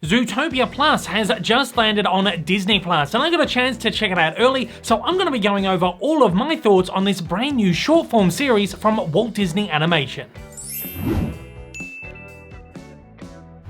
Zootopia Plus has just landed on Disney Plus, and I got a chance to check it out early, so I'm going to be going over all of my thoughts on this brand new short form series from Walt Disney Animation.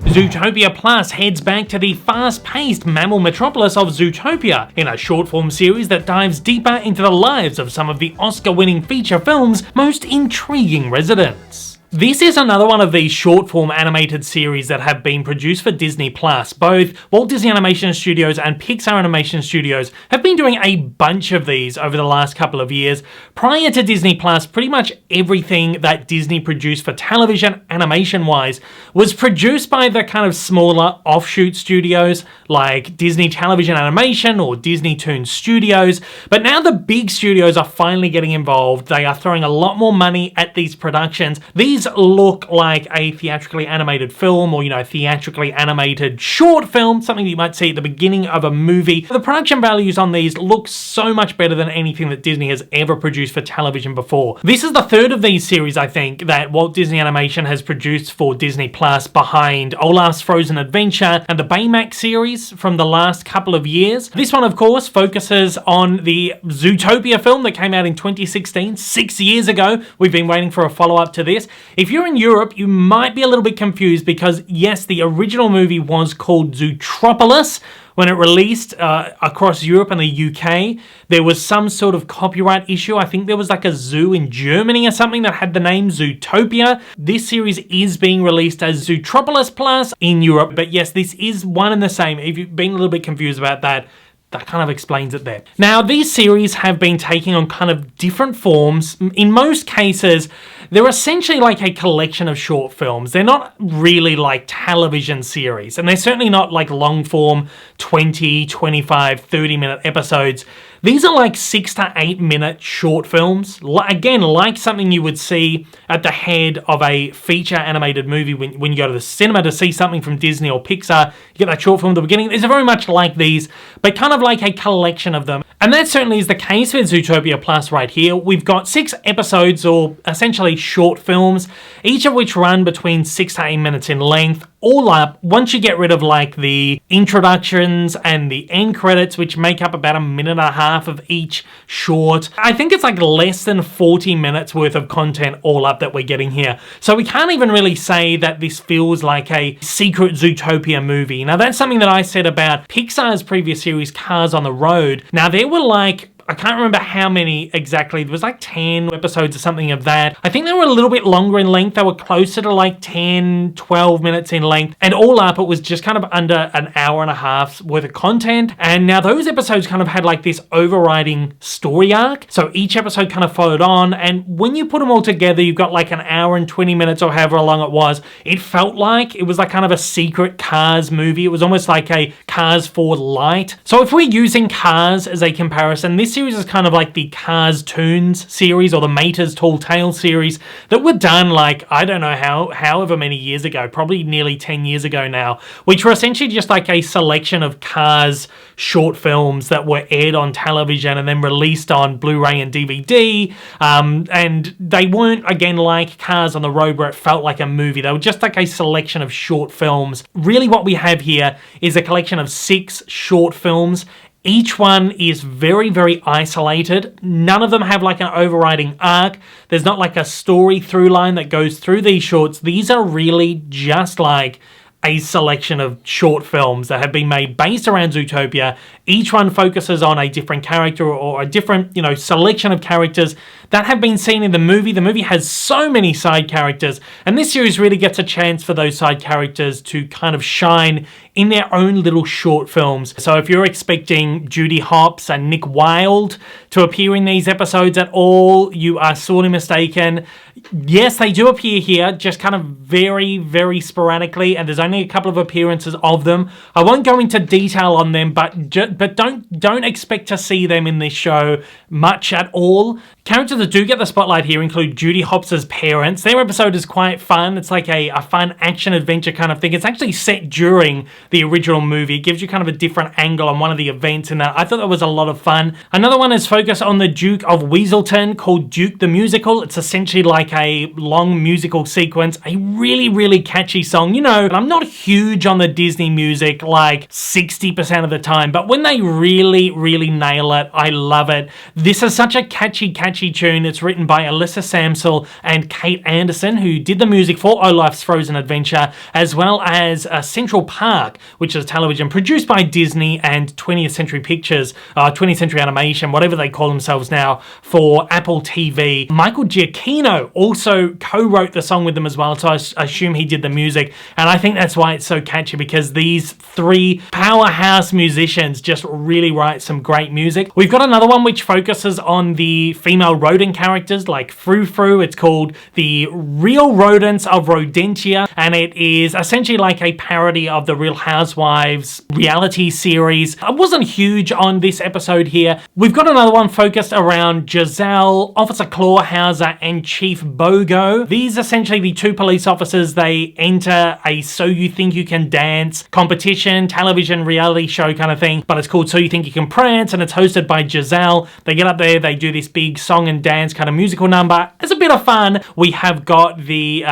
Zootopia Plus heads back to the fast-paced mammal metropolis of Zootopia in a short-form series that dives deeper into the lives of some of the Oscar-winning feature film's most intriguing residents. This is another one of these short-form animated series that have been produced for Disney+. Both Walt Disney Animation Studios and Pixar Animation Studios have been doing a bunch of these over the last couple of years. Prior to Disney+, pretty much everything that Disney produced for television, animation-wise, was produced by the kind of smaller offshoot studios like Disney Television Animation or Disney Toon Studios. But now the big studios are finally getting involved. They are throwing a lot more money at these productions. These look like a theatrically animated film or, theatrically animated short film, something that you might see at the beginning of a movie. The production values on these look so much better than anything that Disney has ever produced for television before. This is the third of these series, I think, that Walt Disney Animation has produced for Disney Plus, behind Olaf's Frozen Adventure and the Baymax series from the last couple of years. This one, of course, focuses on the Zootopia film that came out in 2016, 6 years ago. We've been waiting for a follow-up to this. If you're in Europe, you might be a little bit confused because, yes, the original movie was called Zootropolis. When it released across Europe and the UK, there was some sort of copyright issue. I think there was like a zoo in Germany or something that had the name Zootopia. This series is being released as Zootropolis Plus in Europe, but yes, this is one and the same. If you've been a little bit confused about that, that kind of explains it there. Now, these series have been taking on kind of different forms. In most cases, they're essentially like a collection of short films. They're not really like television series, and they're certainly not like long form 20, 25, 30-minute episodes. These are like 6 to 8 minute short films. Again, like something you would see at the head of a feature animated movie when you go to the cinema to see something from Disney or Pixar. You get that short film at the beginning. These are very much like these, but kind of like a collection of them. And that certainly is the case with Zootopia Plus right here. We've got 6 episodes, or essentially short films, each of which run between 6 to 8 minutes in length. All up, once you get rid of like the introductions and the end credits, which make up about 1.5 minutes of each short, I think it's like less than 40 minutes worth of content all up that we're getting here. So we can't even really say that this feels like a secret Zootopia movie. Now, that's something that I said about Pixar's previous series, Cars on the Road. Now, there were like, I can't remember how many exactly. There was like 10 episodes or something of that. I think they were a little bit longer in length. They were closer to like 10, 12 minutes in length. And all up, it was just kind of under 1.5 hours worth of content. And now those episodes kind of had like this overriding story arc. So each episode kind of followed on. And when you put them all together, you've got like 1 hour and 20 minutes or however long it was. It felt like it was like kind of a secret Cars movie. It was almost like a Cars 4 Lite. So if we're using Cars as a comparison, this series is kind of like the Cars Toons series or the Mater's Tall Tales series that were done like, I don't know however many years ago, probably nearly 10 years ago now, which were essentially just like a selection of Cars short films that were aired on television and then released on Blu-ray and DVD. And they weren't, again, like Cars on the Road where it felt like a movie. They were just like a selection of short films. Really what we have here is a collection of 6 short films. Each one is very, very isolated. None of them have like an overriding arc. There's not like a story through line that goes through these shorts. These are really just like a selection of short films that have been made based around Zootopia. Each one focuses on a different character or a different, selection of characters that have been seen in the movie. The movie has so many side characters, and this series really gets a chance for those side characters to kind of shine in their own little short films. So if you're expecting Judy Hopps and Nick Wilde to appear in these episodes at all, you are sorely mistaken. Yes, they do appear here, just kind of very, very sporadically, and there's only a couple of appearances of them. I won't go into detail on them, but don't expect to see them in this show much at all. Characters that do get the spotlight here include Judy Hopps' parents. Their episode is quite fun. It's like a fun action-adventure kind of thing. It's actually set during the original movie. It gives you kind of a different angle on one of the events in that. I thought that was a lot of fun. Another one is focused on the Duke of Weaselton, called Duke the Musical. It's essentially like a long musical sequence, a really, really catchy song. And I'm not not huge on the Disney music like 60% of the time, but when they really nail it, I love it. This is such a catchy tune. It's written by Alyssa Samsel and Kate Anderson, who did the music for Olaf's Frozen Adventure, as well as Central Park, which is television produced by Disney and 20th Century Pictures, 20th Century Animation, whatever they call themselves now, for Apple TV. Michael Giacchino also co-wrote the song with them as well, so I assume he did the music, and I think that's why it's so catchy, because these three powerhouse musicians just really write some great music. We've got another one which focuses on the female rodent characters like Fru Fru. It's called The Real Rodents of Rodentia, and it is essentially like a parody of the Real Housewives reality series. I wasn't huge on this episode here. We've got another one focused around Giselle, Officer Clawhauser, and Chief Bogo. These are essentially the two police officers. They enter a So You Think You Can Dance competition, television reality show kind of thing, but it's called So You Think You Can Prance, and it's hosted by Giselle. They get up there, they do this big song and dance kind of musical number. It's a bit of fun. We have got the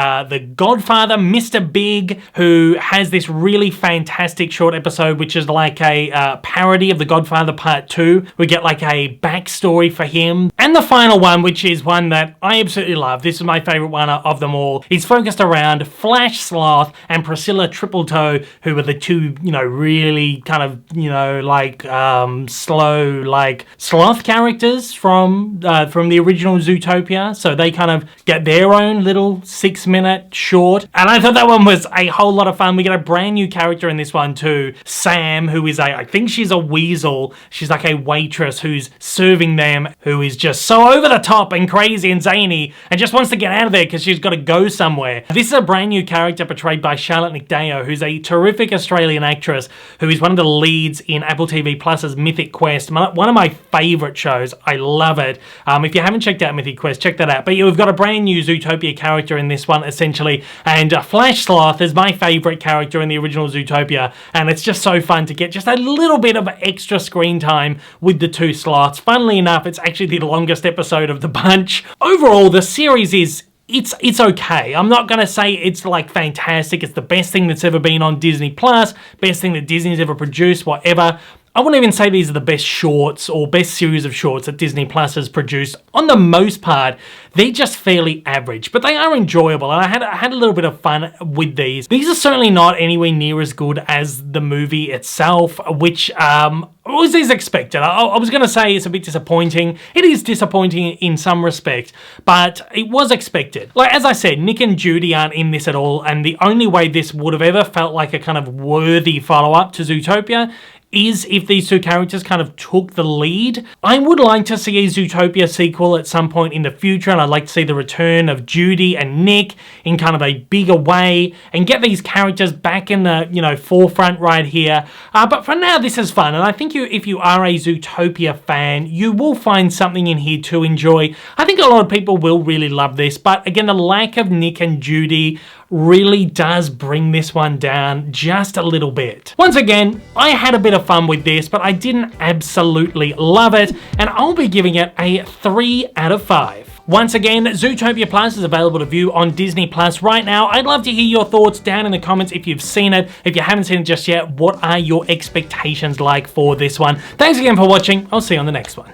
Godfather, Mr. Big, who has this really fantastic short episode, which is like a parody of The Godfather Part 2. We get like a backstory for him. And the final one, which is one that I absolutely love, this is my favorite one of them all, is focused around Flash Sloth and Priscilla Tripletoe, who are the two, really kind of, like slow, like sloth characters from the original Zootopia. So they kind of get their own little 6-minute short. And I thought that one was a whole lot of fun. We get a brand new character in this one too, Sam, who is I think she's a weasel. She's like a waitress who's serving them, who is just so over the top and crazy and zany and just wants to get out of there because she's got to go somewhere. This is a brand new character portrayed by Charlotte Nicdeo, who's a terrific Australian actress who is one of the leads in Apple TV Plus's Mythic Quest, one of my favorite shows. I love it. If you haven't checked out Mythic Quest, check that out. But you've got a brand new Zootopia character in this one, essentially, and Flash Sloth is my favorite character in the original Zootopia, and it's just so fun to get just a little bit of extra screen time with the two sloths. Funnily enough, it's actually the longest episode of the bunch. Overall, the series is it's okay. I'm not gonna say it's like fantastic. It's the best thing that's ever been on Disney Plus, best thing that Disney's ever produced, whatever. I wouldn't even say these are the best shorts or best series of shorts that Disney Plus has produced. On the most part, they're just fairly average, but they are enjoyable, and I had a little bit of fun with these. These are certainly not anywhere near as good as the movie itself, which was as expected. I was going to say it's a bit disappointing. It is disappointing in some respect, but it was expected. Like, as I said, Nick and Judy aren't in this at all, and the only way this would have ever felt like a kind of worthy follow-up to Zootopia is if these two characters kind of took the lead. I would like to see a Zootopia sequel at some point in the future, and I'd like to see the return of Judy and Nick in kind of a bigger way and get these characters back in the, forefront right here. But for now, this is fun, and I think if you are a Zootopia fan, you will find something in here to enjoy. I think a lot of people will really love this, but again, the lack of Nick and Judy really does bring this one down just a little bit. Once again, I had a bit of fun with this, but I didn't absolutely love it, and I'll be giving it a 3 out of 5. Once again, Zootopia Plus is available to view on Disney Plus right now. I'd love to hear your thoughts down in the comments if you've seen it. If you haven't seen it just yet, what are your expectations like for this one? Thanks again for watching. I'll see you on the next one.